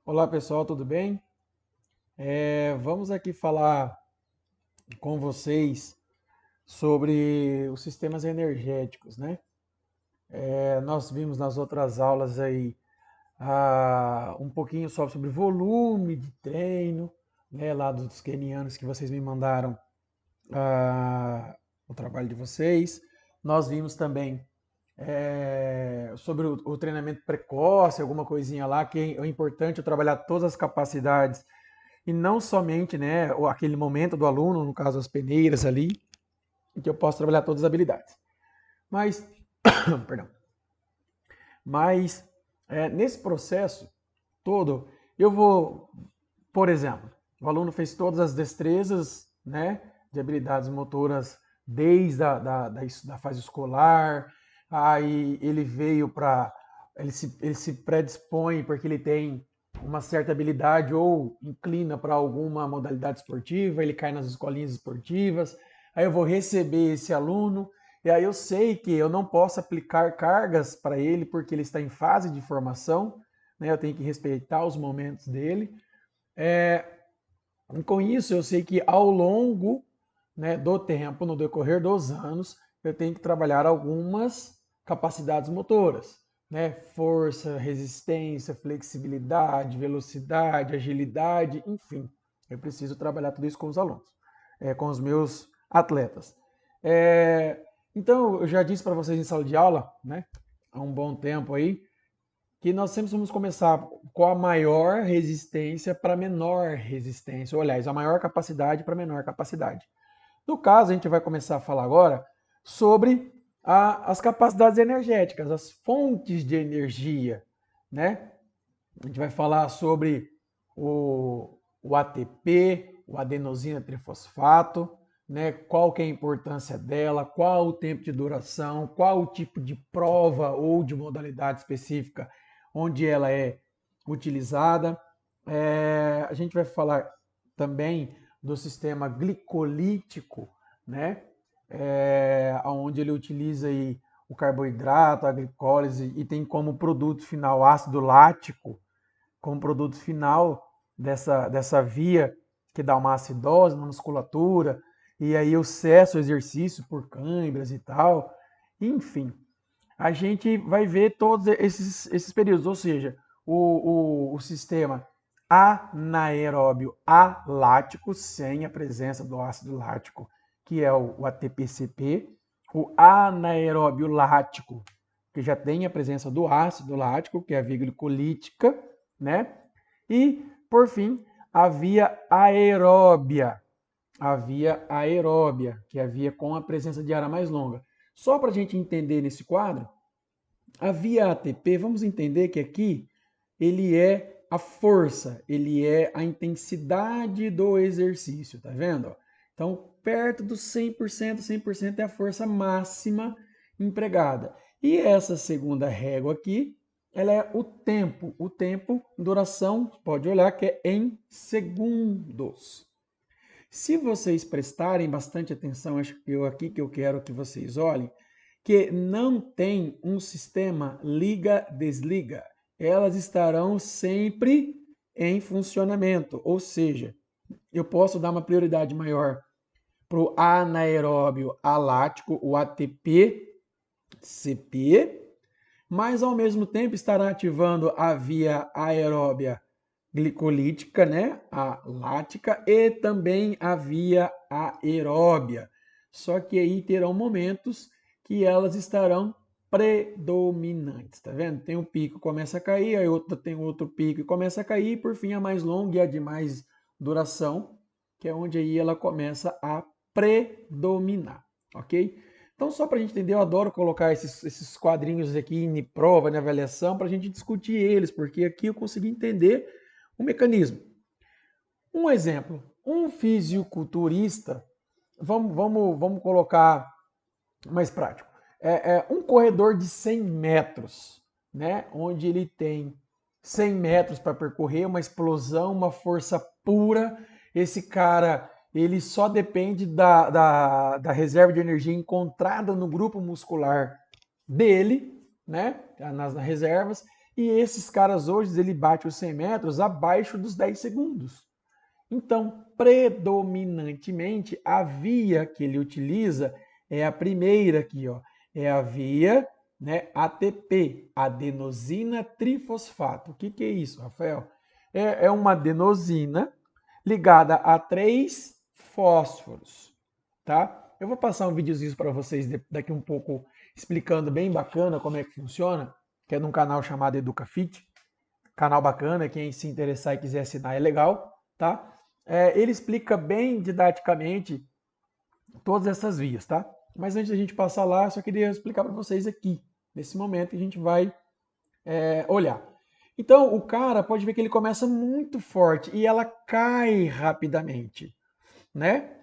Olá pessoal, tudo bem? Vamos aqui falar com vocês sobre os sistemas energéticos, né? Nós vimos nas outras aulas aí um pouquinho só sobre volume de treino, né? Lá dos quenianos que vocês me mandaram o trabalho de vocês. Nós vimos também sobre o treinamento precoce, alguma coisinha lá, que é importante eu trabalhar todas as capacidades e não somente, né, aquele momento do aluno, no caso as peneiras ali, em que eu posso trabalhar todas as habilidades. Mas, perdão, mas nesse processo todo, eu vou, por exemplo, o aluno fez todas as destrezas, né, de habilidades motoras desde da fase escolar, aí ele veio para, ele se predispõe porque ele tem uma certa habilidade ou inclina para alguma modalidade esportiva, ele cai nas escolinhas esportivas, aí eu vou receber esse aluno, e aí eu sei que eu não posso aplicar cargas para ele porque ele está em fase de formação, né? Eu tenho que respeitar os momentos dele. É, e com isso, eu sei que ao longo, né, do tempo, no decorrer dos anos, eu tenho que trabalhar algumas capacidades motoras, né? Força, resistência, flexibilidade, velocidade, agilidade, enfim. Eu preciso trabalhar tudo isso com os alunos, com os meus atletas. É, então, eu já disse para vocês em sala de aula, né, há um bom tempo aí, que nós sempre vamos começar com a maior resistência para menor resistência, ou aliás, a maior capacidade para menor capacidade. No caso, a gente vai começar a falar agora sobre as capacidades energéticas, as fontes de energia, né? A gente vai falar sobre o ATP, o adenosina trifosfato, né? Qual que é a importância dela, qual o tempo de duração, qual o tipo de prova ou de modalidade específica onde ela é utilizada. A gente vai falar também do sistema glicolítico, né? Onde ele utiliza aí o carboidrato, a glicólise e tem como produto final ácido lático, como produto final dessa via que dá uma acidose na musculatura, e aí o excesso exercício por câimbras e tal. Enfim, a gente vai ver todos esses períodos, ou seja, o sistema anaeróbio alático, sem a presença do ácido lático, que é o ATP-CP, o anaeróbio lático, que já tem a presença do ácido lático, que é a via glicolítica, né? E, por fim, a via aeróbia, que é a via com a presença de ar mais longa. Só para a gente entender nesse quadro, a via ATP, vamos entender que aqui ele é a força, ele é a intensidade do exercício, tá vendo? Então, perto dos 100%, 100% é a força máxima empregada. E essa segunda régua aqui, ela é o tempo, duração, pode olhar que é em segundos. Se vocês prestarem bastante atenção, acho que eu aqui que eu quero que vocês olhem, que não tem um sistema liga-desliga. Elas estarão sempre em funcionamento, ou seja, eu posso dar uma prioridade maior para o anaeróbio alático, o ATP-CP, mas ao mesmo tempo estará ativando a via aeróbia glicolítica, né, a lática, e também a via aeróbia. Só que aí terão momentos que elas estarão predominantes, tá vendo? Tem um pico que começa a cair, aí tem outro pico que começa a cair, e por fim a mais longa e a de mais duração, que é onde aí ela começa a predominar, ok? Então, só para a gente entender, eu adoro colocar esses quadrinhos aqui em prova, na avaliação, para a gente discutir eles, porque aqui eu consegui entender o mecanismo. Um exemplo, um fisiculturista, vamos colocar mais prático, um corredor de 100 metros, né, onde ele tem 100 metros para percorrer, uma explosão, uma força pura, esse cara ele só depende da reserva de energia encontrada no grupo muscular dele, né, nas reservas, E esses caras hoje, ele bate os 100 metros abaixo dos 10 segundos. Então, predominantemente, a via que ele utiliza é a primeira aqui, ó. É a via, né, ATP, adenosina trifosfato. O que é isso, Rafael? É uma adenosina ligada a 3 fósforos, tá? Eu vou passar um videozinho para vocês daqui um pouco explicando bem bacana como é que funciona, que é num canal chamado EducaFit. Canal bacana, quem se interessar e quiser assinar é legal, tá? Ele explica bem didaticamente todas essas vias, tá? Mas antes da gente passar lá, eu só queria explicar para vocês aqui, nesse momento que a gente vai olhar. Então, o cara pode ver que ele começa muito forte e ela cai rapidamente, né?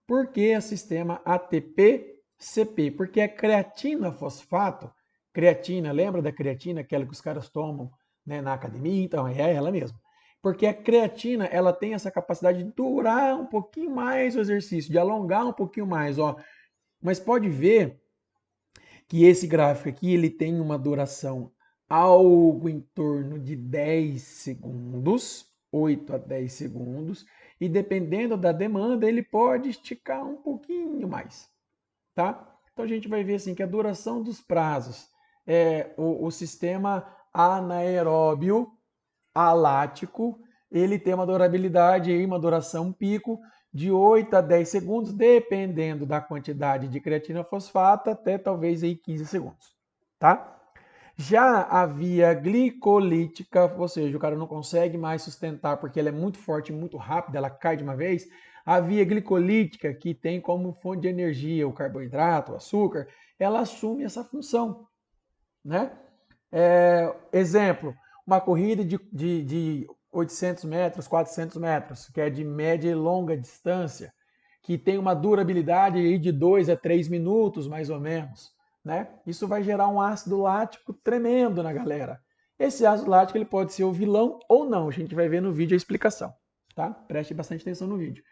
Por que o sistema ATP-CP? Porque a creatina fosfato, creatina, lembra da creatina, aquela que os caras tomam, né, na academia? Então, é ela mesmo. Porque a creatina, ela tem essa capacidade de durar um pouquinho mais o exercício, de alongar um pouquinho mais, ó. Mas pode ver que esse gráfico aqui, ele tem uma duração algo em torno de 10 segundos, 8 a 10 segundos, e dependendo da demanda, ele pode esticar um pouquinho mais, tá? Então a gente vai ver assim que a duração dos prazos o sistema anaeróbio alático, ele tem uma durabilidade aí, uma duração pico de 8 a 10 segundos, dependendo da quantidade de creatina fosfato, até talvez aí 15 segundos, tá? Já a via glicolítica, ou seja, o cara não consegue mais sustentar porque ela é muito forte, muito rápida, ela cai de uma vez. A via glicolítica, que tem como fonte de energia o carboidrato, o açúcar, ela assume essa função, né? Exemplo, uma corrida de 800 metros, 400 metros, que é de média e longa distância, que tem uma durabilidade aí de 2 a 3 minutos, mais ou menos, né? Isso vai gerar um ácido lático tremendo na galera. Esse ácido lático ele pode ser o vilão ou não, a gente vai ver no vídeo a explicação, tá? Preste bastante atenção no vídeo.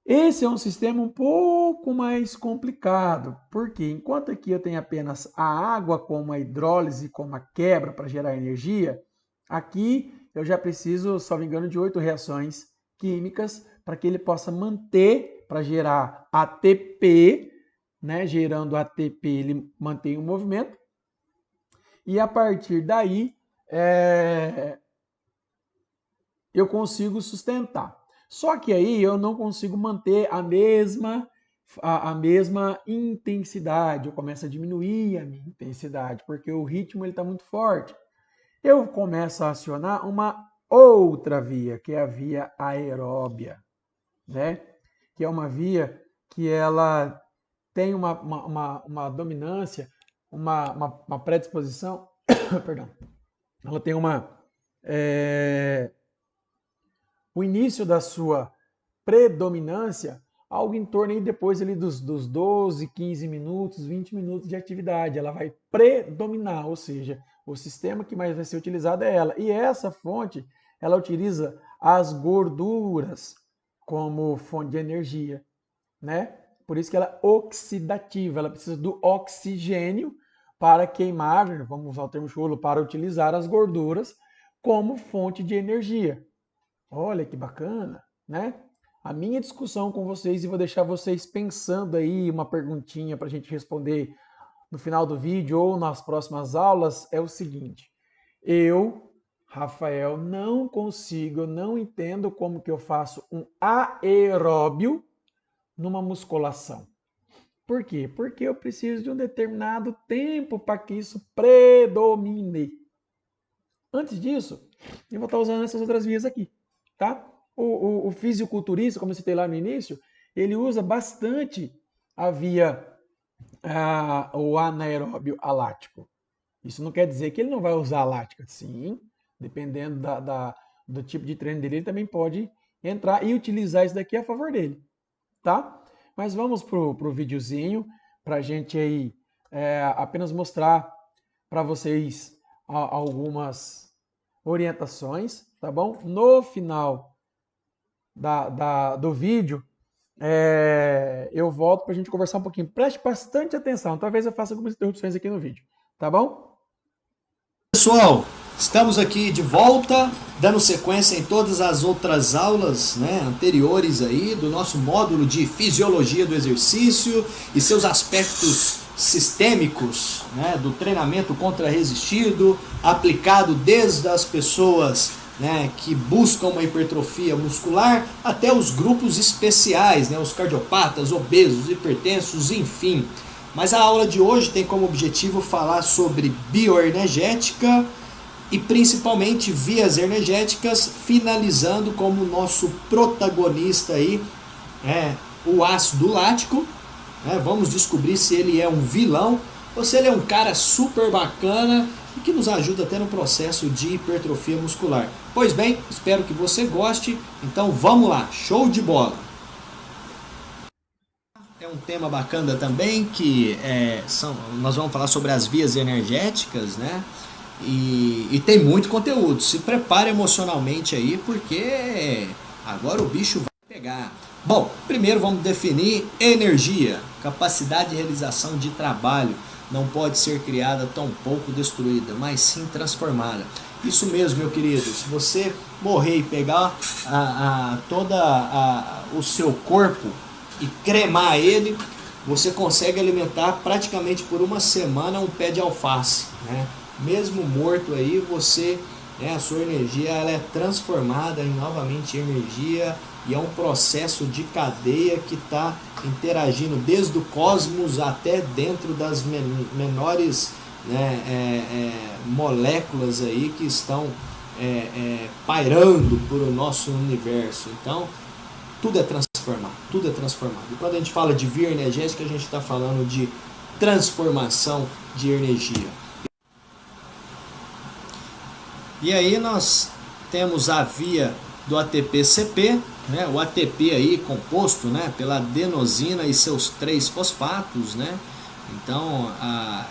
Esse é um sistema um pouco mais complicado, porque enquanto aqui eu tenho apenas a água como a hidrólise, como a quebra para gerar energia, aqui eu já preciso, salvo engano, de 8 reações químicas para que ele possa manter, para gerar ATP, né? Gerando ATP ele mantém o movimento, e a partir daí eu consigo sustentar. Só que aí eu não consigo manter a mesma intensidade, eu começo a diminuir a minha intensidade, porque o ritmo está muito forte. Eu começo a acionar uma outra via, que é a via aeróbia, né? Que é uma via que ela tem uma dominância, uma predisposição, perdão, ela tem o início da sua predominância, algo em torno aí depois ali dos 12, 15 minutos, 20 minutos de atividade. Ela vai predominar, ou seja, o sistema que mais vai ser utilizado é ela. E essa fonte, ela utiliza as gorduras como fonte de energia, né? Por isso que ela é oxidativa, ela precisa do oxigênio para queimar, vamos usar o termo chulo, para utilizar as gorduras como fonte de energia. Olha que bacana, né? A minha discussão com vocês, e vou deixar vocês pensando aí uma perguntinha para a gente responder no final do vídeo ou nas próximas aulas, é o seguinte. Eu, Rafael, não consigo, não entendo como que eu faço um aeróbio numa musculação. Por quê? Porque eu preciso de um determinado tempo para que isso predomine. Antes disso, eu vou estar usando essas outras vias aqui, tá? O fisiculturista, como eu citei lá no início, ele usa bastante a via, o anaeróbio alático. Isso não quer dizer que ele não vai usar a lática. Sim, dependendo do tipo de treino dele, ele também pode entrar e utilizar isso daqui a favor dele, tá? Mas vamos pro videozinho, para a gente aí apenas mostrar para vocês algumas orientações, tá bom? No final do vídeo, eu volto para a gente conversar um pouquinho. Preste bastante atenção, talvez eu faça algumas interrupções aqui no vídeo, tá bom? Pessoal, estamos aqui de volta, dando sequência em todas as outras aulas, né, anteriores aí do nosso módulo de fisiologia do exercício e seus aspectos sistêmicos, né, do treinamento contra-resistido, aplicado desde as pessoas, né, que buscam uma hipertrofia muscular até os grupos especiais, né, os cardiopatas, obesos, hipertensos, enfim. Mas a aula de hoje tem como objetivo falar sobre bioenergética e principalmente vias energéticas, finalizando como nosso protagonista aí, o ácido lático. Vamos descobrir se ele é um vilão ou se ele é um cara super bacana e que nos ajuda até no processo de hipertrofia muscular. Pois bem, espero que você goste, então vamos lá, show de bola! É um tema bacana também, que nós vamos falar sobre as vias energéticas, né? E tem muito conteúdo. Se prepare emocionalmente aí, porque agora o bicho vai pegar. Bom, primeiro vamos definir energia. Capacidade de realização de trabalho não pode ser criada, tampouco destruída, mas sim transformada. Isso mesmo, meu querido. Se você morrer e pegar o seu corpo e cremar ele, você consegue alimentar praticamente por uma semana um pé de alface, né? Mesmo morto aí, a sua energia ela é transformada em novamente energia, e é um processo de cadeia que está interagindo desde o cosmos até dentro das menores, moléculas aí que estão pairando por o nosso universo. Então, tudo é transformado. E quando a gente fala de via energética, a gente está falando de transformação de energia. E aí nós temos a via do ATP-CP, né? O ATP aí composto, né, pela adenosina e seus 3 fosfatos, né? Então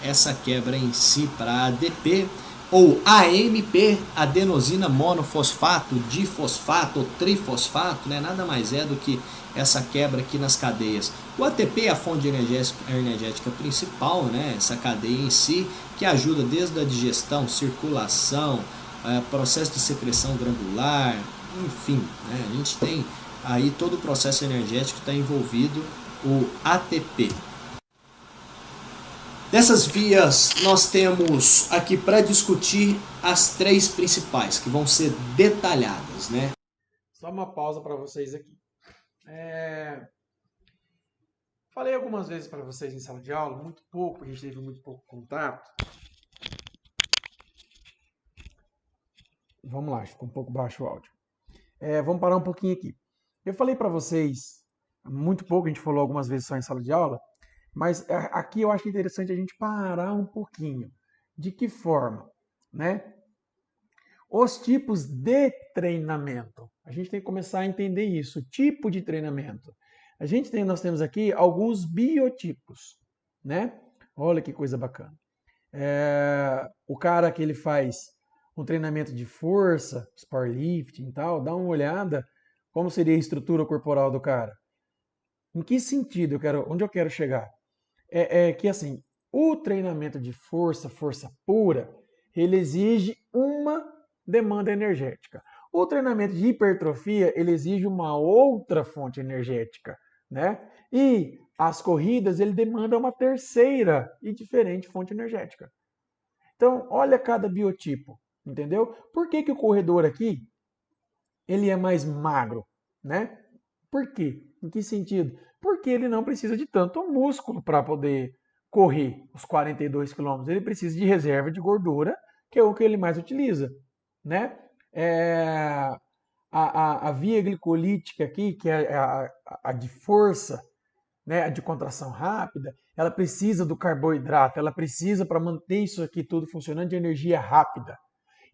essa quebra em si para ADP ou AMP, adenosina monofosfato, difosfato ou trifosfato, né? Nada mais é do que essa quebra aqui nas cadeias. O ATP é a fonte energética principal, né? Essa cadeia em si, que ajuda desde a digestão, circulação, processo de secreção granular, enfim, né? A gente tem aí todo o processo energético está envolvido o ATP. Dessas vias, nós temos aqui para discutir as 3 principais, que vão ser detalhadas, né? Só uma pausa para vocês aqui. Falei algumas vezes para vocês em sala de aula, muito pouco, a gente teve muito pouco contato. Vamos lá, ficou um pouco baixo o áudio. Vamos parar um pouquinho aqui. Eu falei para vocês, muito pouco, a gente falou algumas vezes só em sala de aula, mas aqui eu acho interessante a gente parar um pouquinho. De que forma? Né? Os tipos de treinamento. A gente tem que começar a entender isso. Tipo de treinamento. Nós temos aqui alguns biotipos. Né? Olha que coisa bacana. O cara que ele faz um treinamento de força, powerlifting e tal, dá uma olhada como seria a estrutura corporal do cara. Em que sentido onde eu quero chegar? Que assim, o treinamento de força pura, ele exige uma demanda energética. O treinamento de hipertrofia, ele exige uma outra fonte energética, né? E as corridas, ele demanda uma terceira e diferente fonte energética. Então, olha cada biotipo, entendeu? Por que o corredor aqui, ele é mais magro, né? Por quê? Em que sentido? Porque ele não precisa de tanto músculo para poder correr os 42 quilômetros. Ele precisa de reserva de gordura, que é o que ele mais utiliza, né? A via glicolítica aqui, que é a de força, né, a de contração rápida, ela precisa do carboidrato, ela precisa, para manter isso aqui tudo funcionando, de energia rápida.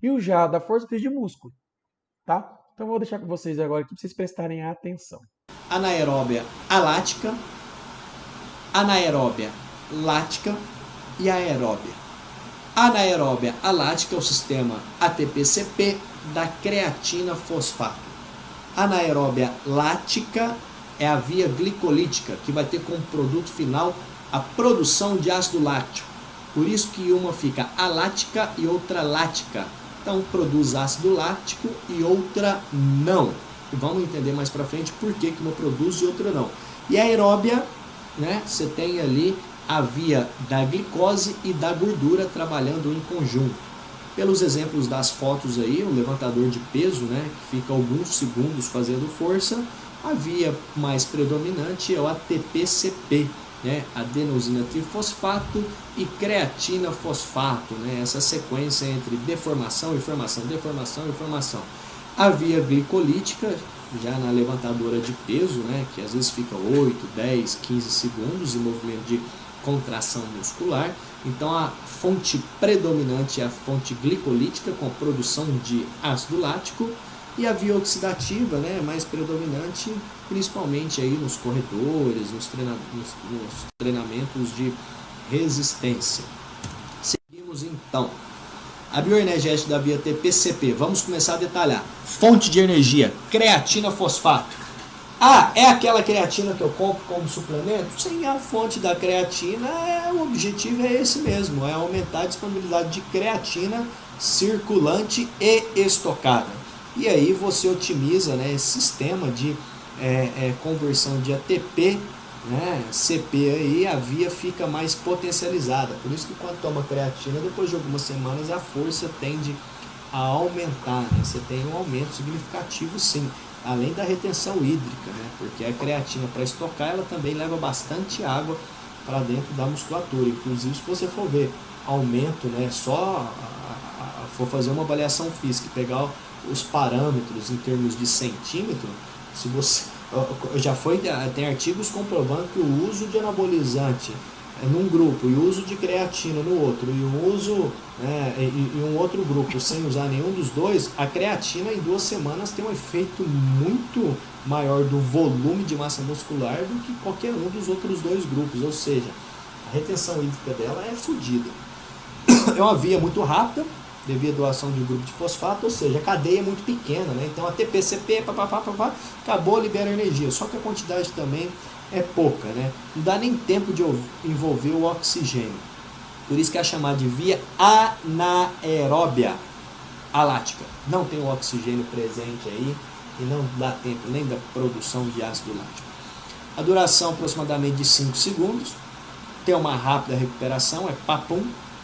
E o já da força precisa de músculo, tá? Então eu vou deixar com vocês agora aqui para vocês prestarem atenção. Anaeróbia alática, anaeróbia lática e aeróbia. Anaeróbia alática é o sistema ATP-CP da creatina fosfato. Anaeróbia lática é a via glicolítica, que vai ter como produto final a produção de ácido láctico. Por isso que uma fica alática e outra lática. Então produz ácido lático e outra não. E vamos entender mais para frente por que uma produz e outra não. E a aeróbia, né, você tem ali a via da glicose e da gordura trabalhando em conjunto. Pelos exemplos das fotos aí, o levantador de peso, né, que fica alguns segundos fazendo força, a via mais predominante é o ATP-CP, né, adenosina trifosfato e creatina fosfato, né, essa sequência entre deformação e formação, deformação e formação. A via glicolítica, já na levantadora de peso, né, que às vezes fica 8, 10, 15 segundos em movimento de contração muscular. Então a fonte predominante é a fonte glicolítica com a produção de ácido lático, e a via oxidativa, né, mais predominante, principalmente aí nos corredores, nos treinamentos de resistência. Seguimos então. A bioenergética da via ATP-CP, vamos começar a detalhar. Fonte de energia, creatina fosfato. Ah, é aquela creatina que eu compro como suplemento? Sim, a fonte da creatina, o objetivo é esse mesmo, é aumentar a disponibilidade de creatina circulante e estocada. E aí você otimiza, né, esse sistema de conversão de ATP, né, CP, aí a via fica mais potencializada. Por isso que quando toma creatina, depois de algumas semanas a força tende a aumentar, né? Você tem um aumento significativo sim, além da retenção hídrica, né? Porque a creatina, para estocar, ela também leva bastante água para dentro da musculatura. Inclusive, se você for ver aumento, né, for fazer uma avaliação física e pegar os parâmetros em termos de centímetro, se você tem artigos comprovando que o uso de anabolizante num grupo e o uso de creatina no outro, e o uso e um outro grupo sem usar nenhum dos dois, a creatina em 2 semanas tem um efeito muito maior do volume de massa muscular do que qualquer um dos outros 2 grupos, ou seja, a retenção hídrica dela é fodida. É uma via muito rápida, devido à ação de um grupo de fosfato, ou seja, a cadeia é muito pequena, né? Então a ATP-CP, acabou, libera energia, só que a quantidade também é pouca, né? Não dá nem tempo de envolver o oxigênio. Por isso que é chamada de via anaeróbia alática. Não tem o oxigênio presente aí e não dá tempo nem da produção de ácido lático. A duração aproximadamente de 5 segundos, tem uma rápida recuperação, é papum,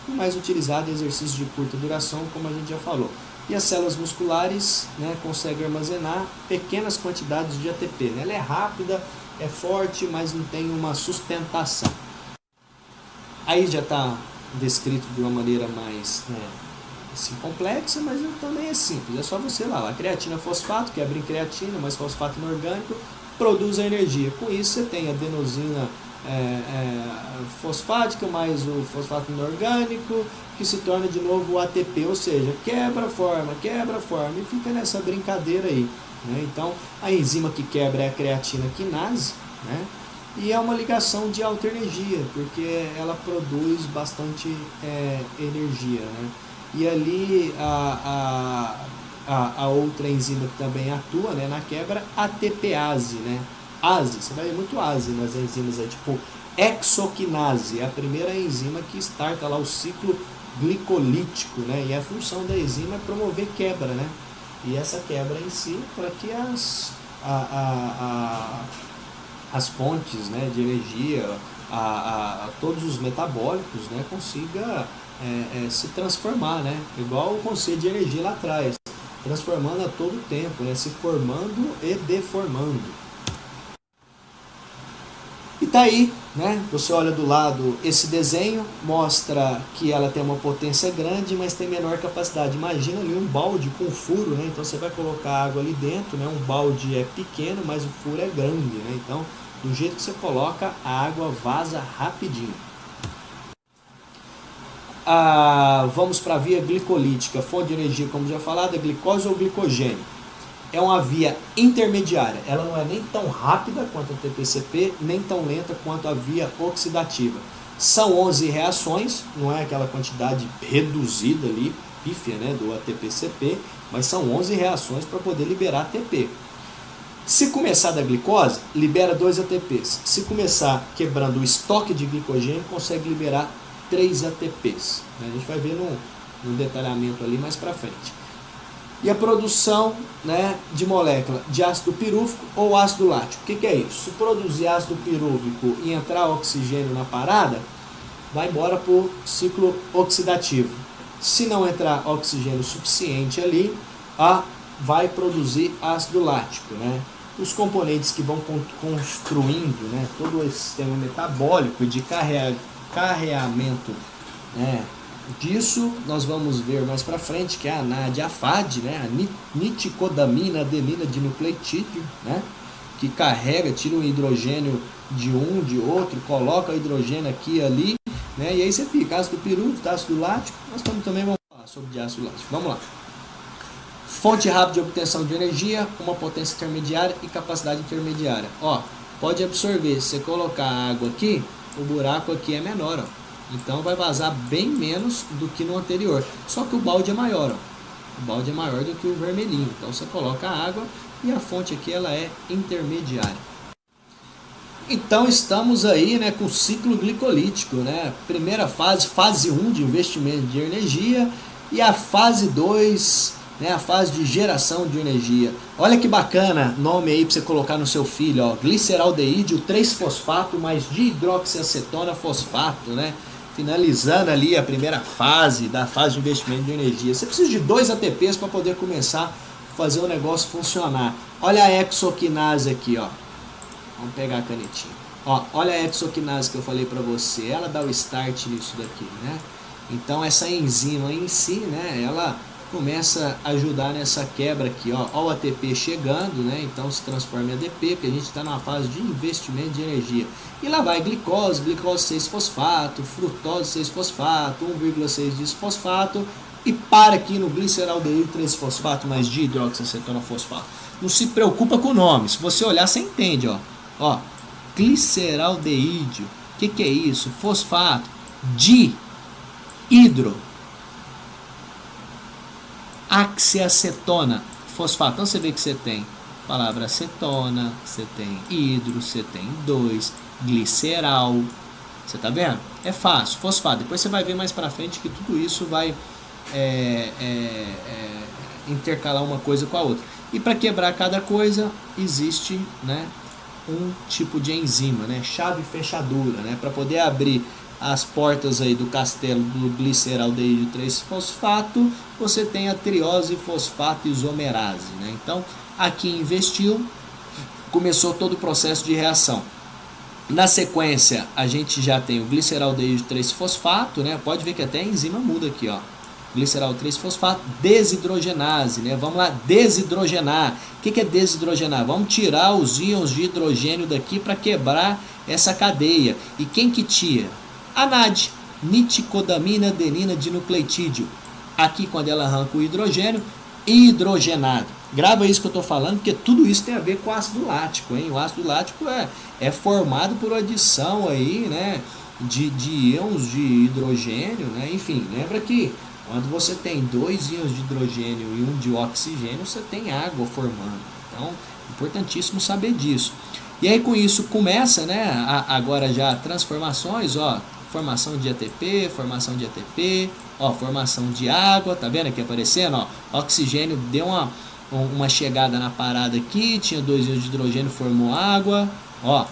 mais utilizado em exercícios de curta duração, como a gente já falou. E as células musculares, né, conseguem armazenar pequenas quantidades de ATP. Né? Ela é rápida, é forte, mas não tem uma sustentação. Aí já está descrito de uma maneira mais assim, complexa, mas também é simples. É só você lá, creatina fosfato, quebra em creatina, mais fosfato inorgânico, produz a energia. Com isso você tem adenosina fosfática mais o fosfato inorgânico, que se torna de novo o ATP, ou seja, quebra, forma e fica nessa brincadeira aí, né? Então a enzima que quebra é a creatina quinase, né? E é uma ligação de alta energia, porque ela produz bastante energia, né? E ali a outra enzima que também atua, né, na quebra, ATPase, né? ASE, você vai ver muito ASE nas enzimas aí, tipo hexoquinase, é a primeira enzima que starta lá o ciclo glicolítico, né? E a função da enzima é promover quebra, né? E essa quebra em si, para que as fontes, né, de energia, todos os metabólicos, né, consiga se transformar, né? Igual o conceito de energia lá atrás, transformando a todo tempo, né? Se formando e deformando. E tá aí, né? Você olha do lado, esse desenho mostra que ela tem uma potência grande, mas tem menor capacidade. Imagina ali um balde com furo, né? Então você vai colocar água ali dentro, né? Um balde é pequeno, mas o furo é grande, né? Então, do jeito que você coloca, a água vaza rapidinho. Vamos para a via glicolítica, fonte de energia, como já falado, é glicose ou glicogênio. É uma via intermediária, ela não é nem tão rápida quanto a ATP-CP, nem tão lenta quanto a via oxidativa. São 11 reações, não é aquela quantidade reduzida ali, pífia, né, do ATP-CP, mas são 11 reações para poder liberar ATP. Se começar da glicose, libera 2 ATPs. Se começar quebrando o estoque de glicogênio, consegue liberar 3 ATPs. A gente vai ver no detalhamento ali mais para frente. E a produção, né, de molécula de ácido pirúvico ou ácido lático. O que é isso? Se produzir ácido pirúvico e entrar oxigênio na parada, vai embora para o ciclo oxidativo. Se não entrar oxigênio suficiente ali, vai produzir ácido lático, né? Os componentes que vão construindo, né, todo esse sistema metabólico de carreamento, né, disso nós vamos ver mais para frente, que é a NAD e a FAD, né, a niticodamina adenina dinucleotídeo, né, que carrega, tira o hidrogênio de um, de outro, coloca o hidrogênio aqui e ali, né, e aí você fica ácido pirúvico, ácido lático. Nós também vamos falar sobre ácido lático. Vamos lá. Fonte rápida de obtenção de energia, uma potência intermediária e capacidade intermediária. Ó, pode absorver. Se você colocar água aqui, o buraco aqui é menor, ó. Então vai vazar bem menos do que no anterior. Só que o balde é maior, ó. O balde é maior do que o vermelhinho. Então você coloca a água e a fonte aqui ela é intermediária. Então estamos aí, né, com o ciclo glicolítico, né? Primeira fase, fase 1 de investimento de energia, e a fase 2, né, a fase de geração de energia. Olha que bacana nome aí para você colocar no seu filho, ó, gliceraldeídio 3-fosfato mais dihidroxiacetona fosfato, né? Finalizando ali a primeira fase da fase de investimento de energia. Você precisa de 2 ATPs para poder começar a fazer o negócio funcionar. Olha a hexoquinase aqui, ó. Vamos pegar a canetinha. Ó, olha a hexoquinase que eu falei para você. Ela dá o start nisso daqui, né? Então essa enzima em si, né, ela começa a ajudar nessa quebra aqui, ó. Ó o ATP chegando, né? Então se transforma em ADP, porque a gente está numa fase de investimento de energia. E lá vai glicose 6-fosfato, frutose 6-fosfato, 1,6 bisfosfato, e para aqui no gliceraldeído 3-fosfato mais dihidroxiacetona fosfato. Não se preocupa com o nome. Se você olhar, você entende, ó. Ó, gliceraldeídio. O que é isso? Fosfato de hidroxiacetona fosfato. Então você vê que você tem a palavra acetona, você tem hidro, você tem 2, gliceral. Você tá vendo? É fácil, fosfato. Depois você vai ver mais pra frente que tudo isso vai intercalar uma coisa com a outra. E para quebrar cada coisa existe, né, um tipo de enzima, né, chave fechadura, né, para poder abrir as portas aí do castelo do gliceraldeído 3-fosfato, você tem a triose fosfato isomerase, né? Então aqui investiu, começou todo o processo de reação. Na sequência a gente já tem o gliceraldeído 3-fosfato, né? Pode ver que até a enzima muda aqui, ó. Gliceral 3-fosfato, desidrogenase, né? Vamos lá, desidrogenar. O que é desidrogenar? Vamos tirar os íons de hidrogênio daqui para quebrar essa cadeia. E quem que tira? A NAD, niticodamina adenina dinucleotídeo. Aqui, quando ela arranca o hidrogênio, hidrogenado. Grava isso que eu estou falando, porque tudo isso tem a ver com o ácido lático, hein? O ácido lático é formado por adição aí, né, de íons de hidrogênio, né? Enfim, lembra que quando você tem 2 íons de hidrogênio e 1 de oxigênio, você tem água formando. Então, importantíssimo saber disso. E aí com isso começa, né, agora já transformações, ó, formação de ATP, ó, formação de água, tá vendo aqui aparecendo, ó, oxigênio deu uma chegada na parada aqui, tinha 2 íons de hidrogênio, formou água, ó.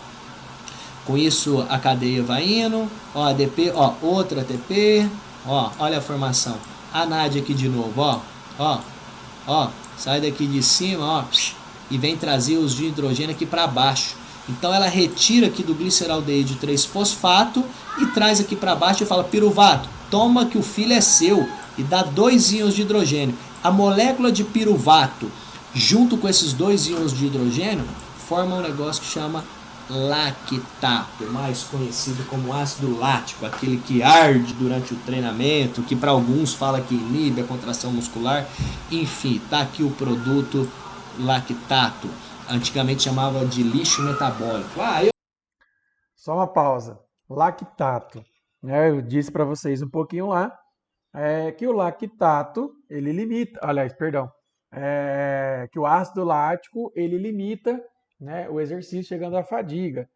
Com isso a cadeia vai indo, ó, ADP, ó, outra ATP, ó, olha a formação. A NAD aqui de novo, ó, sai daqui de cima, ó, e vem trazer os de hidrogênio aqui para baixo. Então ela retira aqui do gliceraldeído 3-fosfato e traz aqui para baixo e fala: piruvato, toma que o filho é seu, e dá 2 íons de hidrogênio. A molécula de piruvato, junto com esses 2 íons de hidrogênio, forma um negócio que chama lactato, mais conhecido como ácido lático, aquele que arde durante o treinamento, que para alguns fala que inibe a contração muscular. Enfim, tá aqui o produto lactato. Antigamente chamava de lixo metabólico. Só uma pausa. Lactato. Né? Eu disse para vocês um pouquinho lá que o lactato, ele limita, aliás, perdão, que o ácido lático, ele limita, né, o exercício chegando à fadiga.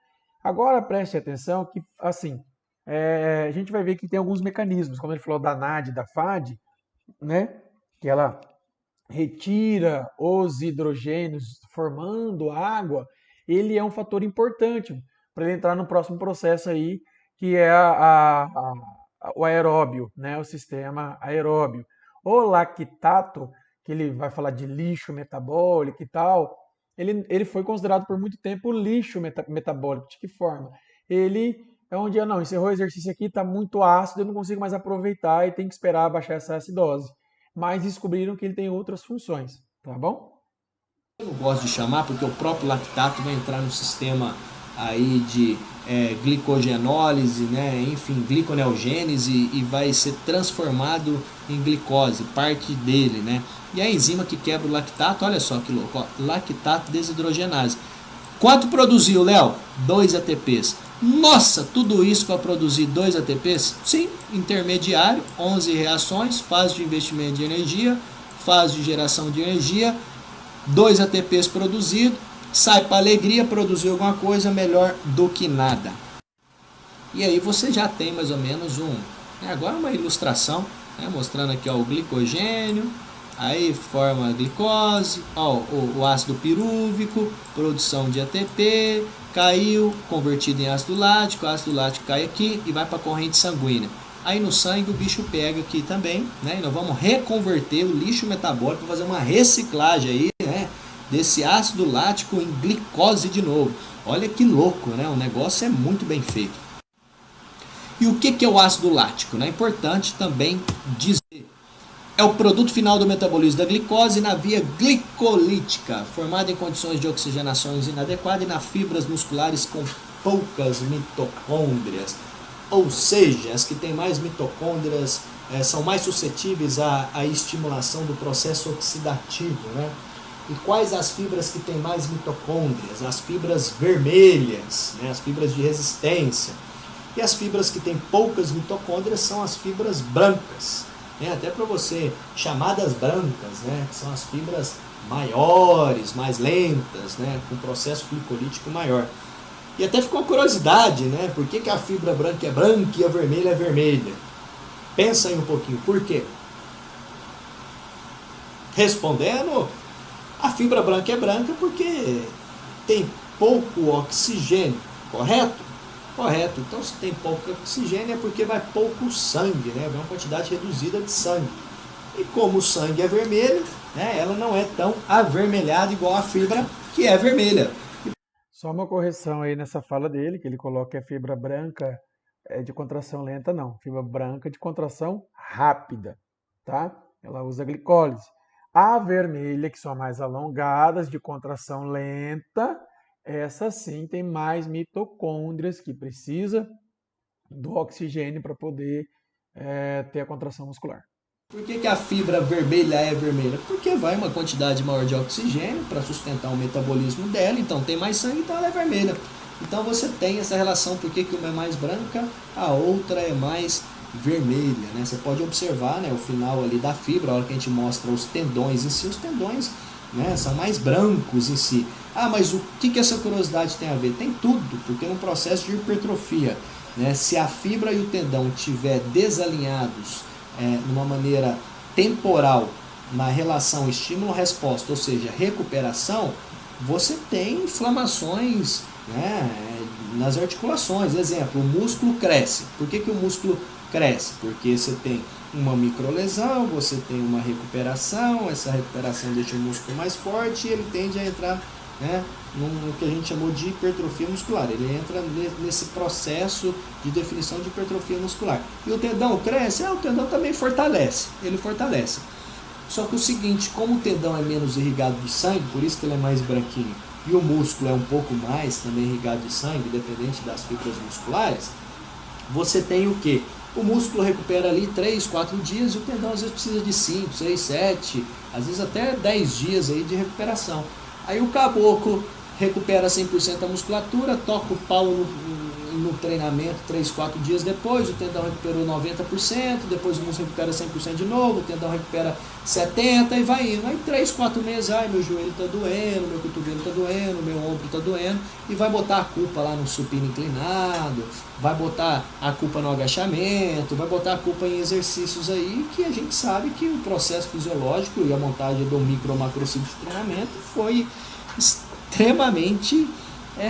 Agora preste atenção que, assim, a gente vai ver que tem alguns mecanismos, como ele falou da NAD, da FAD, né? Que ela retira os hidrogênios formando água, ele é um fator importante para ele entrar no próximo processo aí, que é o aeróbio, né? O sistema aeróbio. O lactato, que ele vai falar de lixo metabólico e tal, ele foi considerado por muito tempo lixo metabólico. De que forma? Ele é onde, não, encerrou o exercício aqui, está muito ácido, eu não consigo mais aproveitar e tem que esperar baixar essa acidose. Mas descobriram que ele tem outras funções, tá bom? Eu não gosto de chamar porque o próprio lactato vai entrar no sistema aí de glicogenólise, né? Enfim, gliconeogênese e vai ser transformado em glicose, parte dele, né? E a enzima que quebra o lactato, olha só que louco, ó, lactato desidrogenase. Quanto produziu, Léo? 2 ATPs. Nossa, tudo isso para produzir 2 ATPs? Sim, intermediário, 11 reações, fase de investimento de energia, fase de geração de energia, 2 ATPs produzidos, sai para alegria, produziu alguma coisa melhor do que nada. E aí você já tem mais ou menos agora uma ilustração, né, mostrando aqui ó, o glicogênio, aí forma a glicose, ó, o ácido pirúvico, produção de ATP, caiu, convertido em ácido lático, o ácido lático cai aqui e vai para a corrente sanguínea. Aí no sangue o bicho pega aqui também, né? E nós vamos reconverter o lixo metabólico, fazer uma reciclagem aí, né? Desse ácido lático em glicose de novo. Olha que louco, né? O negócio é muito bem feito. E o que é o ácido lático? É importante também dizer. É o produto final do metabolismo da glicose na via glicolítica, formado em condições de oxigenações inadequadas e nas fibras musculares com poucas mitocôndrias. Ou seja, as que têm mais mitocôndrias são mais suscetíveis à estimulação do processo oxidativo, né? E quais as fibras que têm mais mitocôndrias? As fibras vermelhas, né? As fibras de resistência. E as fibras que têm poucas mitocôndrias são as fibras brancas. Até para você, chamadas brancas, né? Que são as fibras maiores, mais lentas, né? Com processo glicolítico maior. E até ficou uma curiosidade, né? Por que a fibra branca é branca e a vermelha é vermelha? Pensa aí um pouquinho, por quê? Respondendo, a fibra branca é branca porque tem pouco oxigênio, correto? Correto. Então, se tem pouco oxigênio é porque vai pouco sangue, né? Vai uma quantidade reduzida de sangue. E como o sangue é vermelho, né? Ela não é tão avermelhada igual a fibra que é vermelha. Só uma correção aí nessa fala dele, que ele coloca que a fibra branca é de contração lenta, não. Fibra branca de contração rápida, tá? Ela usa glicólise. A vermelha, que são mais alongadas, de contração lenta, essa sim tem mais mitocôndrias que precisa do oxigênio para poder ter a contração muscular. Por que a fibra vermelha é vermelha? Porque vai uma quantidade maior de oxigênio para sustentar o metabolismo dela, então tem mais sangue, então ela é vermelha. Então você tem essa relação, por que uma é mais branca, a outra é mais vermelha, né? Você pode observar, né, o final ali da fibra, a hora que a gente mostra os tendões em si, os tendões, né, são mais brancos em si. Ah, mas o que essa curiosidade tem a ver? Tem tudo, porque no processo de hipertrofia, né, se a fibra e o tendão estiver desalinhados numa maneira temporal na relação estímulo-resposta, ou seja, recuperação, você tem inflamações, né, nas articulações. Exemplo, o músculo cresce. Por que o músculo cresce? Porque você tem uma microlesão, você tem uma recuperação, essa recuperação deixa o músculo mais forte e ele tende a entrar, né, no que a gente chamou de hipertrofia muscular. Ele entra nesse processo de definição de hipertrofia muscular. E o tendão cresce? O tendão também fortalece, ele fortalece. Só que o seguinte, como o tendão é menos irrigado de sangue, por isso que ele é mais branquinho, e o músculo é um pouco mais também irrigado de sangue, dependente das fibras musculares, você tem o quê? O músculo recupera ali 3, 4 dias e o tendão às vezes precisa de 5, 6, 7, às vezes até 10 dias aí de recuperação. Aí o caboclo recupera 100% a musculatura, toca o pau no no treinamento 3, 4 dias depois, o tendão recuperou 90%, depois o músculo recupera 100% de novo, o tendão recupera 70% e vai indo. Aí 3, 4 meses, ai, meu joelho está doendo, meu cotovelo está doendo, meu ombro está doendo, e vai botar a culpa lá no supino inclinado, vai botar a culpa no agachamento, vai botar a culpa em exercícios aí que a gente sabe que o processo fisiológico e a montagem do micro ou macro ciclo de treinamento foi extremamente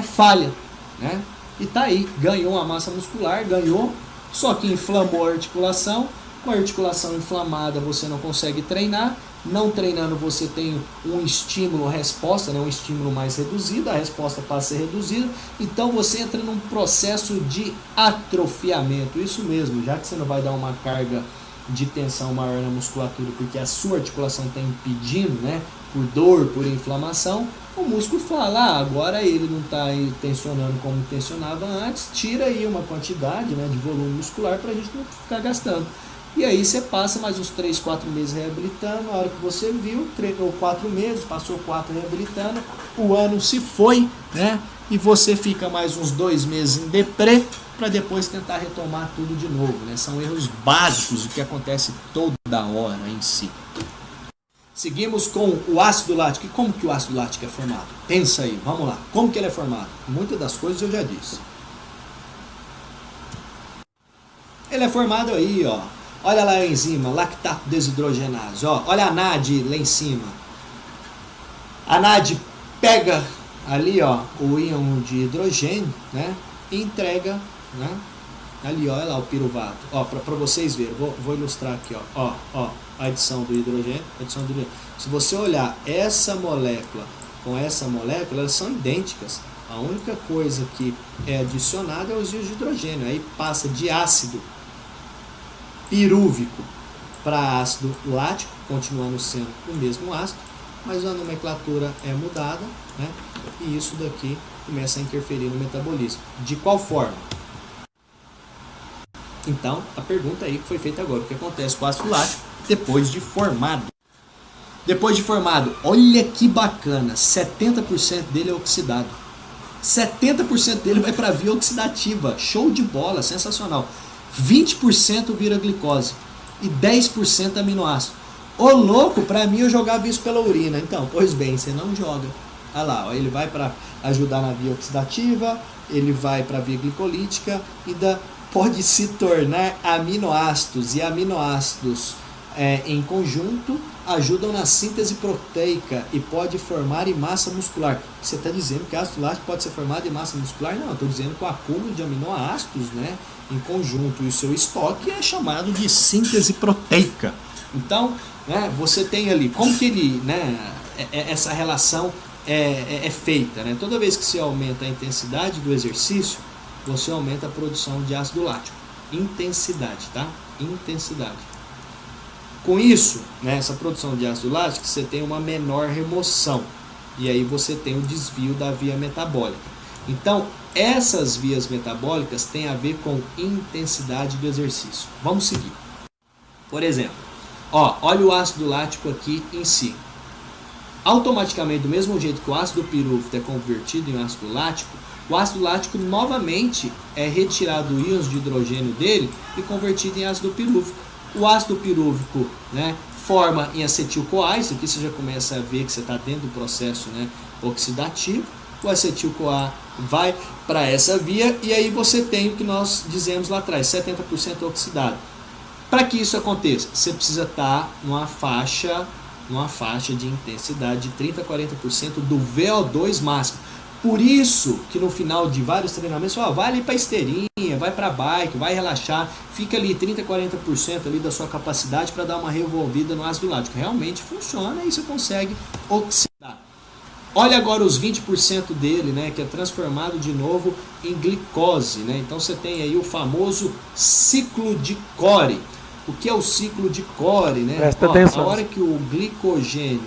falha, né? E tá aí, ganhou a massa muscular, ganhou, só que inflamou a articulação. Com a articulação inflamada você não consegue treinar, não treinando você tem um estímulo-resposta, né? Um estímulo mais reduzido, a resposta passa a ser reduzida, então você entra num processo de atrofiamento, isso mesmo, já que você não vai dar uma carga de tensão maior na musculatura, porque a sua articulação está impedindo, né? Por dor, por inflamação, o músculo fala, agora ele não está tensionando como tensionava antes, tira aí uma quantidade, né, de volume muscular para a gente não ficar gastando. E aí você passa mais uns 3, 4 meses reabilitando, a hora que você viu, treinou 4 meses, passou 4 reabilitando, o ano se foi, né, e você fica mais uns 2 meses em deprê, para depois tentar retomar tudo de novo, né? São erros básicos, o que acontece toda hora em si. Seguimos com o ácido lático. E como que o ácido lático é formado? Pensa aí, vamos lá. Como que ele é formado? Muitas das coisas eu já disse. Ele é formado aí, ó. Olha lá a enzima, lactato desidrogenase. Ó, olha a NAD lá em cima. A NAD pega ali, ó, o íon de hidrogênio, né? E entrega, né? Ali, ó, olha lá o piruvato. Ó, para vocês verem, vou ilustrar aqui, ó. Ó, a adição do hidrogênio, Se você olhar essa molécula com essa molécula, elas são idênticas. A única coisa que é adicionada é os íons de hidrogênio. Aí passa de ácido pirúvico para ácido lático, continuando sendo o mesmo ácido, mas a nomenclatura é mudada, né? E isso daqui começa a interferir no metabolismo. De qual forma? Então, a pergunta aí que foi feita agora, o que acontece com o ácido lático depois de formado? Depois de formado, olha que bacana, 70% dele é oxidado. 70% dele vai para a via oxidativa, show de bola, sensacional. 20% vira glicose e 10% aminoácido. Ô louco, para mim eu jogava isso pela urina. Então, pois bem, você não joga. Olha lá, ó, ele vai para ajudar na via oxidativa, ele vai para a via glicolítica, ainda pode se tornar aminoácidos, e aminoácidos em conjunto ajudam na síntese proteica e pode formar em massa muscular. Você está dizendo que ácido lático pode ser formado em massa muscular? Não, estou dizendo que o acúmulo de aminoácidos, né, em conjunto e o seu estoque é chamado de síntese proteica. Então, né, você tem ali, como que ele, né, essa relação é feita, né? Toda vez que você aumenta a intensidade do exercício, você aumenta a produção de ácido lático. Intensidade, tá? Intensidade. Com isso, né, essa produção de ácido lático, você tem uma menor remoção. E aí você tem o desvio da via metabólica. Então, essas vias metabólicas têm a ver com intensidade do exercício. Vamos seguir. Por exemplo, ó, olha o ácido lático aqui em si. Automaticamente, do mesmo jeito que o ácido pirúvico é convertido em ácido lático, o ácido lático novamente é retirado íons de hidrogênio dele e convertido em ácido pirúvico. O ácido pirúvico, né, forma em acetil-CoA, isso aqui você já começa a ver que você está dentro do processo, né, oxidativo. O acetil-CoA vai para essa via e aí você tem o que nós dizemos lá atrás, 70% oxidado. Para que isso aconteça, você precisa estar numa faixa de intensidade de 30 a 40% do VO2 máximo. Por isso que no final de vários treinamentos, vai ali para esteirinha, vai para bike, vai relaxar, fica ali 30 a 40% ali da sua capacidade para dar uma revolvida no ácido lático. Realmente funciona e você consegue oxidar. Olha agora os 20% dele, né, que é transformado de novo em glicose, né? Então você tem aí o famoso ciclo de Cori. O que é o ciclo de Cori, né? Presta atenção. A hora que o glicogênio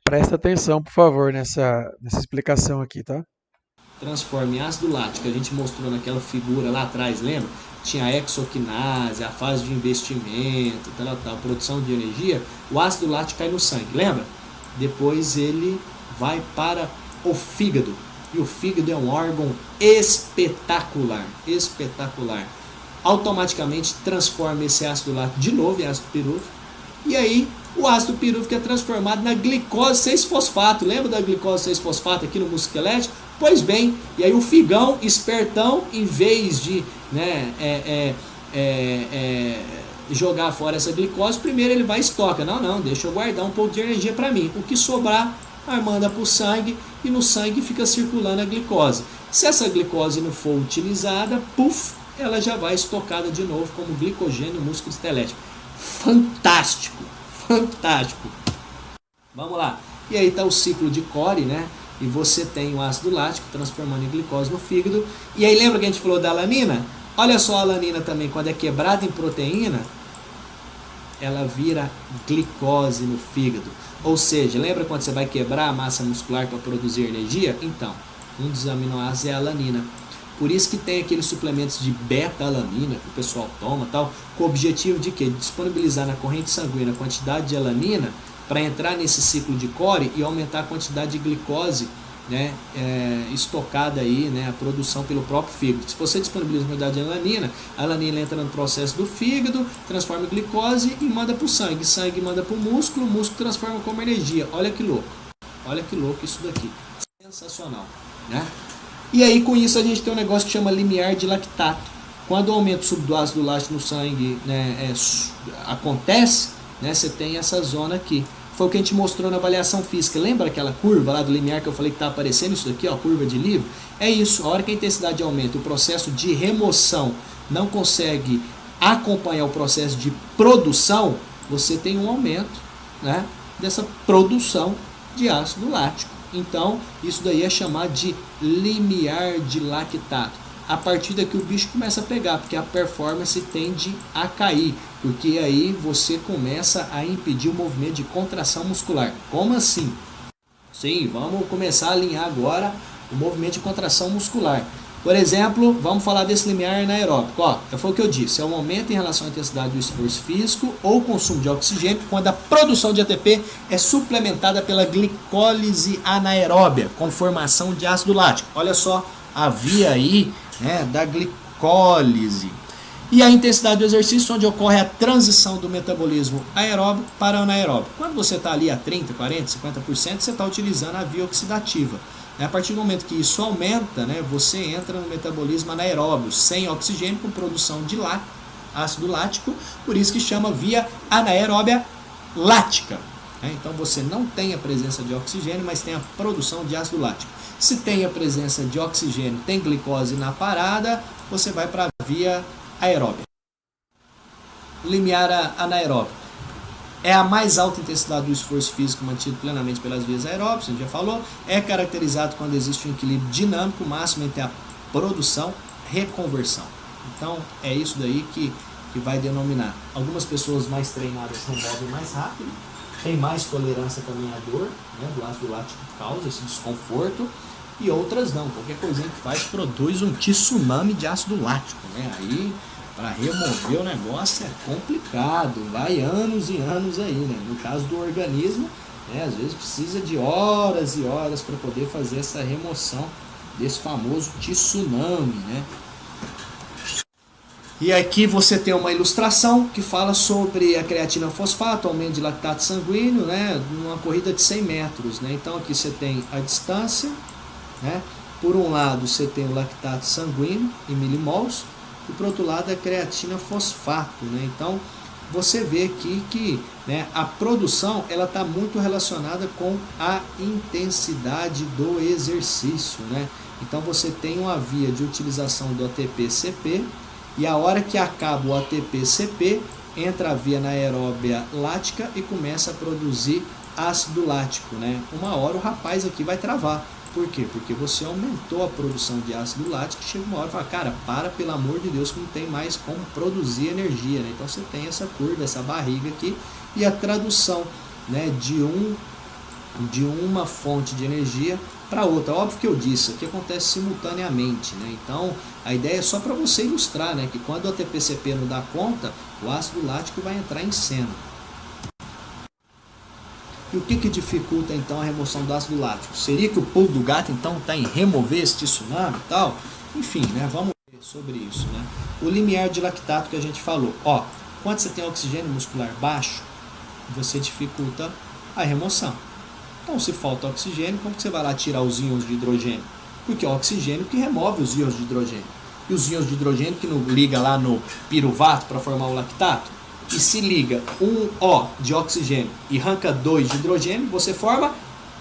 Presta atenção, por favor, nessa explicação aqui, tá? transforma em ácido lático, a gente mostrou naquela figura lá atrás, lembra? Tinha a exoquinase, a fase de investimento, tal, produção de energia. O ácido lático cai no sangue, lembra? Depois ele vai para o fígado. E o fígado é um órgão espetacular, espetacular. Automaticamente transforma esse ácido lático de novo em ácido pirúvico. E aí o ácido pirúvico é transformado na glicose 6-fosfato. Lembra da glicose 6-fosfato aqui no músculo esquelético? Pois bem, e aí o figão, espertão, em vez de jogar fora essa glicose, primeiro ele vai e estoca. Não, deixa eu guardar um pouco de energia para mim. O que sobrar, manda para o sangue e no sangue fica circulando a glicose. Se essa glicose não for utilizada, ela já vai estocada de novo como glicogênio no músculo esquelético. Fantástico, fantástico. Vamos lá. E aí está o ciclo de Cori, né? E você tem o ácido lático transformando em glicose no fígado. E aí lembra que a gente falou da alanina? Olha só a alanina também, quando é quebrada em proteína, ela vira glicose no fígado. Ou seja, lembra quando você vai quebrar a massa muscular para produzir energia? Então, um dos aminoácidos é a alanina. Por isso que tem aqueles suplementos de beta-alanina que o pessoal toma, tal, com o objetivo de quê? Disponibilizar na corrente sanguínea a quantidade de alanina para entrar nesse ciclo de Cori e aumentar a quantidade de glicose, né, estocada aí, né, a produção pelo próprio fígado. Se você disponibiliza uma quantidade de alanina, a alanina entra no processo do fígado, transforma em glicose e manda para o sangue. Sangue manda para o músculo transforma como energia. Olha que louco isso daqui. Sensacional, né? E aí com isso a gente tem um negócio que chama limiar de lactato. Quando o aumento subdoácido lático no sangue, né, acontece, né, você tem essa zona aqui. Foi o que a gente mostrou na avaliação física. Lembra aquela curva lá do limiar que eu falei que está aparecendo? Isso daqui, ó, curva de livro. É isso. A hora que a intensidade aumenta, o processo de remoção não consegue acompanhar o processo de produção, você tem um aumento, né, dessa produção de ácido lático. Então, isso daí é chamado de limiar de lactato. A partir daqui o bicho começa a pegar, porque a performance tende a cair, porque aí você começa a impedir o movimento de contração muscular. Como assim? Sim, vamos começar a alinhar agora o movimento de contração muscular. Por exemplo, vamos falar desse limiar anaeróbico. Ó, foi o que eu disse, é um aumento em relação à intensidade do esforço físico ou consumo de oxigênio quando a produção de ATP é suplementada pela glicólise anaeróbia, com formação de ácido lático. Olha só a via aí, né, da glicólise. E a intensidade do exercício, onde ocorre a transição do metabolismo aeróbico para anaeróbico. Quando você está ali a 30%, 40%, 50%, você está utilizando a via oxidativa. A partir do momento que isso aumenta, né, você entra no metabolismo anaeróbio, sem oxigênio, com produção de ácido lático, por isso que chama via anaeróbia lática. Então você não tem a presença de oxigênio, mas tem a produção de ácido lático. Se tem a presença de oxigênio, tem glicose na parada, você vai para a via aeróbia. Limiar anaeróbio. É a mais alta intensidade do esforço físico mantido plenamente pelas vias aeróbicas, a gente já falou. É caracterizado quando existe um equilíbrio dinâmico máximo entre a produção e reconversão. Então, é isso daí que vai denominar. Algumas pessoas mais treinadas removem mais rápido, tem mais tolerância também à dor, né, do ácido lático que causa esse desconforto, e outras não. Qualquer coisinha que faz produz um tsunami de ácido lático, né? Aí, para remover o negócio é complicado, vai anos e anos aí, né? No caso do organismo, né, às vezes precisa de horas e horas para poder fazer essa remoção desse famoso tsunami, né? E aqui você tem uma ilustração que fala sobre a creatina fosfato, aumento de lactato sanguíneo, né, numa corrida de 100 metros. Né? Então aqui você tem a distância, né? Por um lado você tem o lactato sanguíneo em milimols, e por outro lado a creatina fosfato. Né? Então você vê aqui que, né, a produção está muito relacionada com a intensidade do exercício. Né? Então você tem uma via de utilização do ATP-CP, e a hora que acaba o ATP-CP, entra a via anaeróbia lática e começa a produzir ácido lático. Né? Uma hora o rapaz aqui vai travar. Por quê? Porque você aumentou a produção de ácido lático e chega uma hora e fala, cara, pelo amor de Deus, que não tem mais como produzir energia. Né? Então você tem essa curva, essa barriga aqui, e a tradução, né, de uma fonte de energia para outra. Óbvio que eu disse, aqui acontece simultaneamente, né? Então a ideia é só para você ilustrar, né, que quando o ATP-CP não dá conta, o ácido lático vai entrar em cena. E o que dificulta então a remoção do ácido lático? Seria que o pulo do gato então está em remover este tsunami e tal? Enfim, né, vamos ver sobre isso. Né? O limiar de lactato que a gente falou. Ó, quando você tem oxigênio muscular baixo, você dificulta a remoção. Então, se falta oxigênio, como que você vai lá tirar os íons de hidrogênio? Porque é o oxigênio que remove os íons de hidrogênio. E os íons de hidrogênio que não liga lá no piruvato para formar o lactato. E se liga um O de oxigênio e arranca 2 de hidrogênio, você forma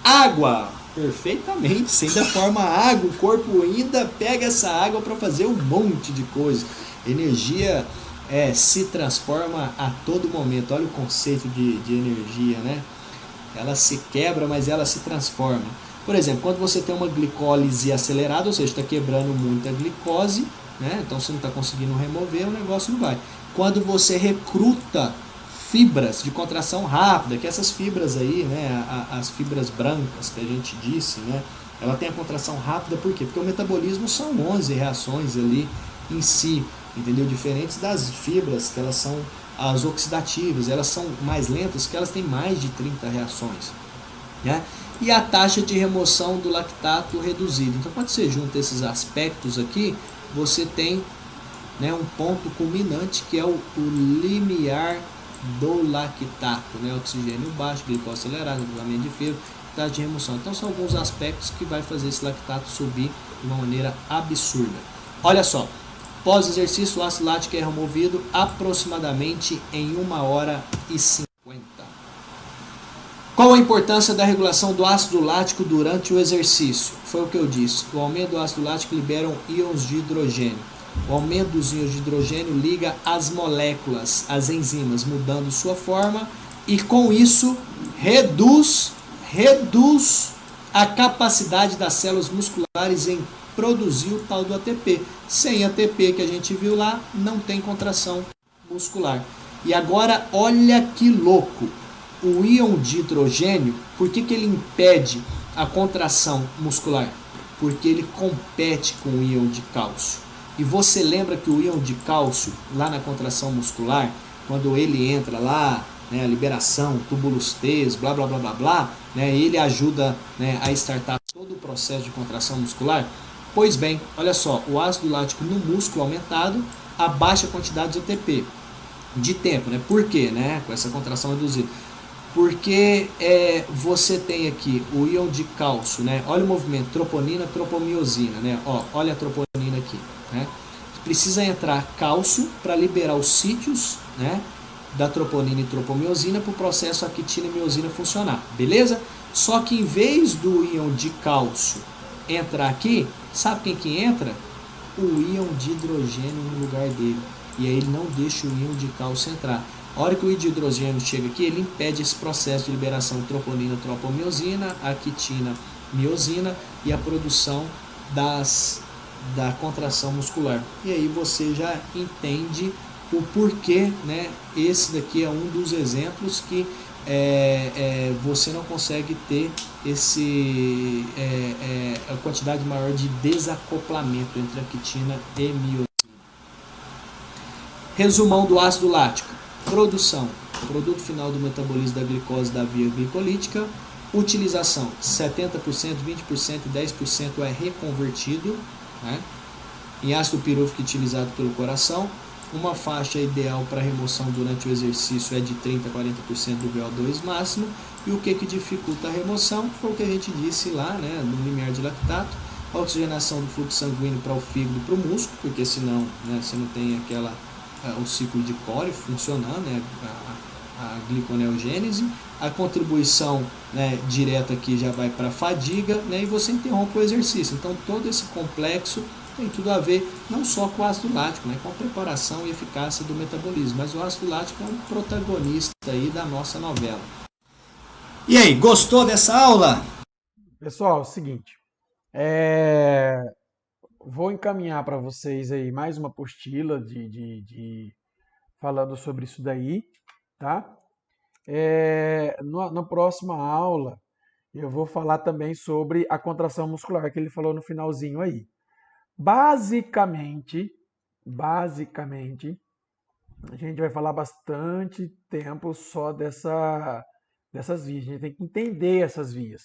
água. Perfeitamente, você ainda forma água, o corpo ainda pega essa água para fazer um monte de coisa. Energia se transforma a todo momento. Olha o conceito de energia, né? Ela se quebra, mas ela se transforma. Por exemplo, quando você tem uma glicólise acelerada, ou seja, está quebrando muita glicose, né? Então você não está conseguindo remover, o negócio não vai. Quando você recruta fibras de contração rápida, que essas fibras aí, né, as fibras brancas que a gente disse, né, ela tem a contração rápida, por quê? Porque o metabolismo são 11 reações ali em si, entendeu? Diferentes das fibras, que elas são as oxidativas, elas são mais lentas, que elas têm mais de 30 reações, né? E a taxa de remoção do lactato reduzida. Então, quando você junta esses aspectos aqui, você tem, né, um ponto culminante que é o limiar do lactato, né? Oxigênio baixo, glicose acelerada, regulamento de fibra, taxa de remoção. Então, são alguns aspectos que vai fazer esse lactato subir de uma maneira absurda. Olha só, pós-exercício, o ácido lático é removido aproximadamente em 1h50. Qual a importância da regulação do ácido lático durante o exercício? Foi o que eu disse. O aumento do ácido lático libera íons de hidrogênio. O aumento dos íons de hidrogênio liga as moléculas, as enzimas, mudando sua forma e com isso reduz a capacidade das células musculares em produzir o tal do ATP. Sem ATP que a gente viu lá, não tem contração muscular. E agora, olha que louco! O íon de hidrogênio, por que ele impede a contração muscular? Porque ele compete com o íon de cálcio. E você lembra que o íon de cálcio, lá na contração muscular, quando ele entra lá, né, a liberação, túbulos T, blá blá blá blá blá, né, ele ajuda, né, a startar todo o processo de contração muscular? Pois bem, olha só, o ácido lático no músculo aumentado abaixa a quantidade de ATP de tempo, né? Por quê, né? Com essa contração reduzida. Porque você tem aqui o íon de cálcio, né? Olha o movimento, troponina, tropomiosina, né? Ó, olha a troponina aqui, né? Precisa entrar cálcio para liberar os sítios, né, da troponina e tropomiosina para o processo actina e miosina funcionar, beleza? Só que em vez do íon de cálcio entrar aqui, sabe quem que entra? O íon de hidrogênio no lugar dele. E aí ele não deixa o íon de cálcio entrar. A hora que o íon de hidrogênio chega aqui, ele impede esse processo de liberação de troponina, tropomiosina, actina, miosina e a produção da contração muscular. E aí você já entende o porquê, né? Esse daqui é um dos exemplos que você não consegue ter a quantidade maior de desacoplamento entre actina e miosina. Resumão do ácido lático. Produção, produto final do metabolismo da glicose da via glicolítica. Utilização, 70%, 20% e 10% é reconvertido, né, em ácido pirúvico utilizado pelo coração. Uma faixa ideal para remoção durante o exercício é de 30% a 40% do VO2 máximo. E o que dificulta a remoção foi o que a gente disse lá, né, no limiar de lactato. A oxigenação do fluxo sanguíneo para o fígado e para o músculo, porque senão, né, você não tem o ciclo de Cori funcionando, né, a gliconeogênese. A contribuição, né, direta aqui já vai para a fadiga, né, e você interrompe o exercício. Então todo esse complexo tem tudo a ver não só com o ácido lático, né, com a preparação e eficácia do metabolismo, mas o ácido lático é um protagonista aí da nossa novela. E aí, gostou dessa aula? Pessoal, é o seguinte, vou encaminhar para vocês aí mais uma apostila falando sobre isso daí, tá? Na próxima aula eu vou falar também sobre a contração muscular que ele falou no finalzinho aí. Basicamente, a gente vai falar bastante tempo só dessa dessas vias. A gente tem que entender essas vias.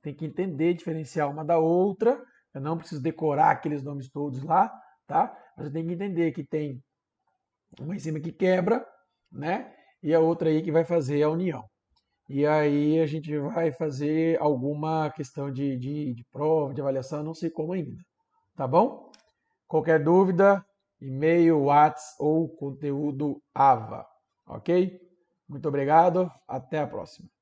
Tem que entender, diferenciar uma da outra. Eu não preciso decorar aqueles nomes todos lá, tá? Mas eu tenho que entender que tem uma enzima que quebra, né? E a outra aí que vai fazer a união. E aí a gente vai fazer alguma questão de prova, de avaliação, não sei como ainda. Tá bom? Qualquer dúvida, e-mail, WhatsApp ou conteúdo AVA. Ok? Muito obrigado. Até a próxima.